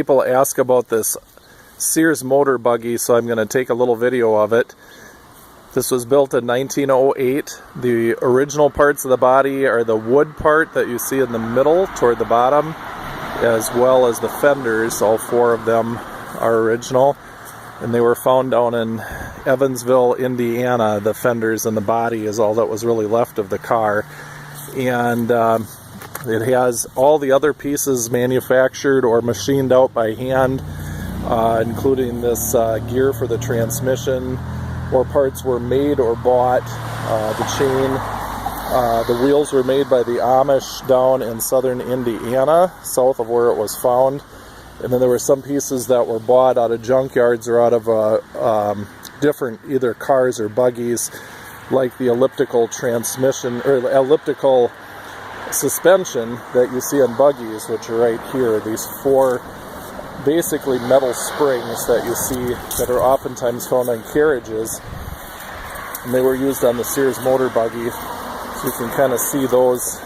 People ask about this Sears Motorbuggy, so I'm going to take a little video of it. This was built in 1908. The original parts of the body are the wood part that you see in the middle toward the bottom, as well as the fenders. All four of them are original, and they were found down in Evansville, Indiana. The fenders and the body is all that was really left of the car, and it has all the other pieces manufactured or machined out by hand, including this gear for the transmission. More parts were made or bought. The chain, the wheels were made by the Amish down in southern Indiana, south of where it was found. And then there were some pieces that were bought out of junkyards or out of different either cars or buggies, like the elliptical transmission or elliptical suspension that you see in buggies, which are right here. These four basically metal springs that you see that are oftentimes found on carriages, and they were used on the Sears Motorbuggy, so you can kind of see those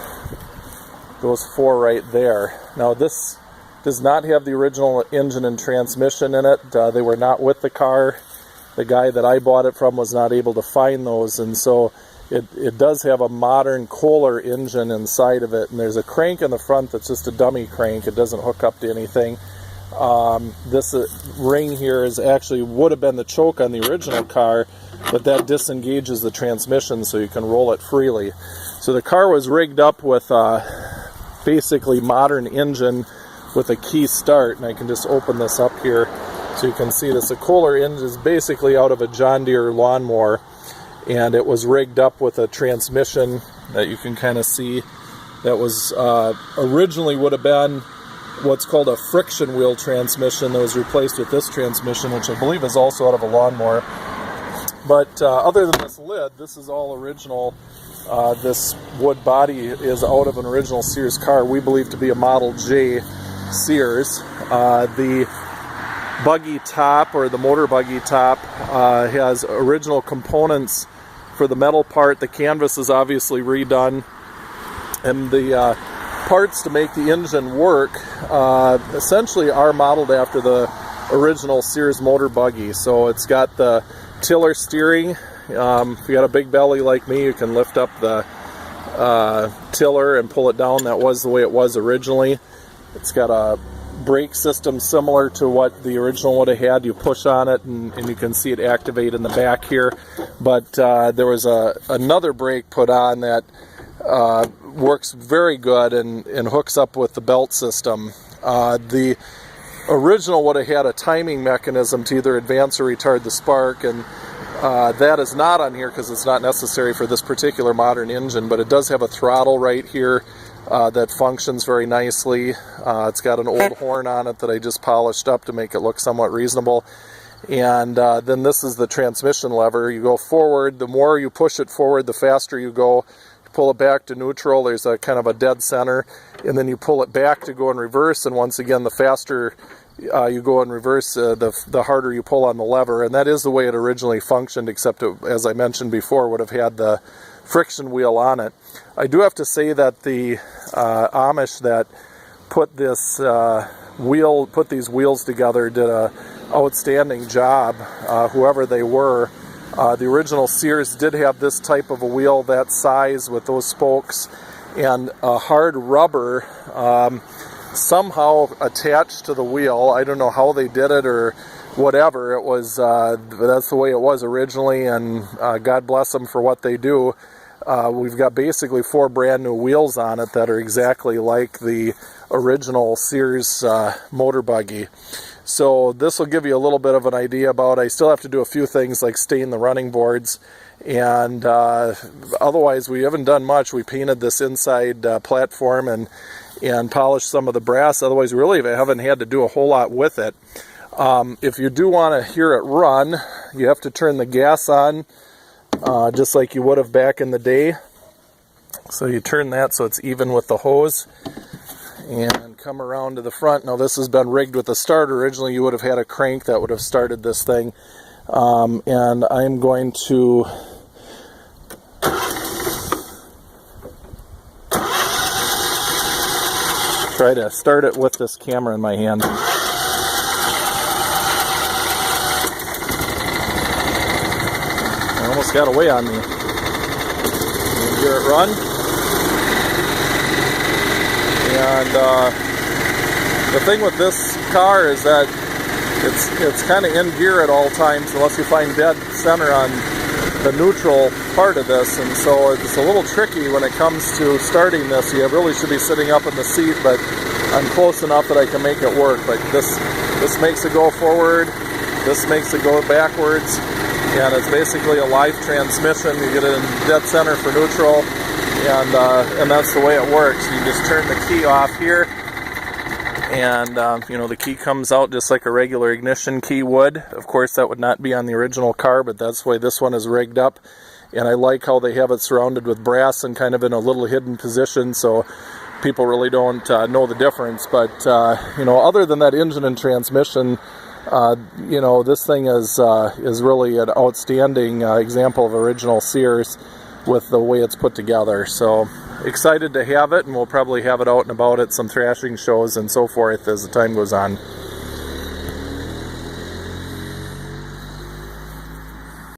four right there. Now this does not have the original engine and transmission in it. They were not with the car. The guy that I bought it from was not able to find those, and so it does have a modern Kohler engine inside of it, and there's a crank in the front that's just a dummy crank. It doesn't hook up to anything. This ring here is actually would have been the choke on the original car, but that disengages the transmission so you can roll it freely. So the car was rigged up with basically modern engine with a key start, and I can just open this up here so you can see this. A Kohler engine is basically out of a John Deere lawnmower, and it was rigged up with a transmission that you can kind of see that was originally would have been what's called a friction wheel transmission that was replaced with this transmission, which I believe is also out of a lawnmower. But other than this lid, this is all original. This wood body is out of an original Sears car, we believe to be a Model J Sears. The buggy top, or the motor buggy top, has original components for the metal part. The canvas is obviously redone, and the parts to make the engine work essentially are modeled after the original Sears Motorbuggy. So it's got the tiller steering. If you got a big belly like me, you can lift up the tiller and pull it down. That was the way it was originally. It's got a brake system similar to what the original would have had. You push on it and you can see it activate in the back here. But there was another brake put on that works very good and hooks up with the belt system. The original would have had a timing mechanism to either advance or retard the spark, and that is not on here because it's not necessary for this particular modern engine, but it does have a throttle right here that functions very nicely. It's got an old horn on it that I just polished up to make it look somewhat reasonable. And then this is the transmission lever. You go forward, the more you push it forward, the faster you go. Pull it back to neutral, there's a kind of a dead center, and then you pull it back to go in reverse, and once again the faster you go in reverse, the harder you pull on the lever. And that is the way it originally functioned, except it, as I mentioned before, would have had the friction wheel on it. I do have to say that the Amish that put this put these wheels together did a outstanding job, whoever they were. The original Sears did have this type of a wheel, that size with those spokes, and a hard rubber somehow attached to the wheel. I don't know how they did it or whatever. It was that's the way it was originally, and God bless them for what they do. We've got basically four brand new wheels on it that are exactly like the original Sears Motorbuggy. So this will give you a little bit of an idea about. I still have to do a few things like stain the running boards, and otherwise we haven't done much. We painted this inside platform and polished some of the brass. Otherwise we really haven't had to do a whole lot with it. If you do want to hear it run, you have to turn the gas on just like you would have back in the day. So you turn that so it's even with the hose, and come around to the front. Now this has been rigged with a starter. Originally you would have had a crank that would have started this thing, and I'm going to try to start it with this camera in my hand. almost got away on me. Gear it run. And the thing with this car is that it's kind of in gear at all times unless you find dead center on the neutral part of this, and so it's a little tricky when it comes to starting this. You really should be sitting up in the seat, but I'm close enough that I can make it work. But this makes it go forward, this makes it go backwards, and it's basically a live transmission. You get it in dead center for neutral, and that's the way it works. You just turn the key off here, and you know, the key comes out just like a regular ignition key would. Of course, that would not be on the original car, but that's the way this one is rigged up. And I like how they have it surrounded with brass and kind of in a little hidden position, so people really don't know the difference. But you know, other than that engine and transmission, you know, this thing is really an outstanding example of original Sears with the way it's put together. So excited to have it, and we'll probably have it out and about at some thrashing shows and so forth as the time goes on.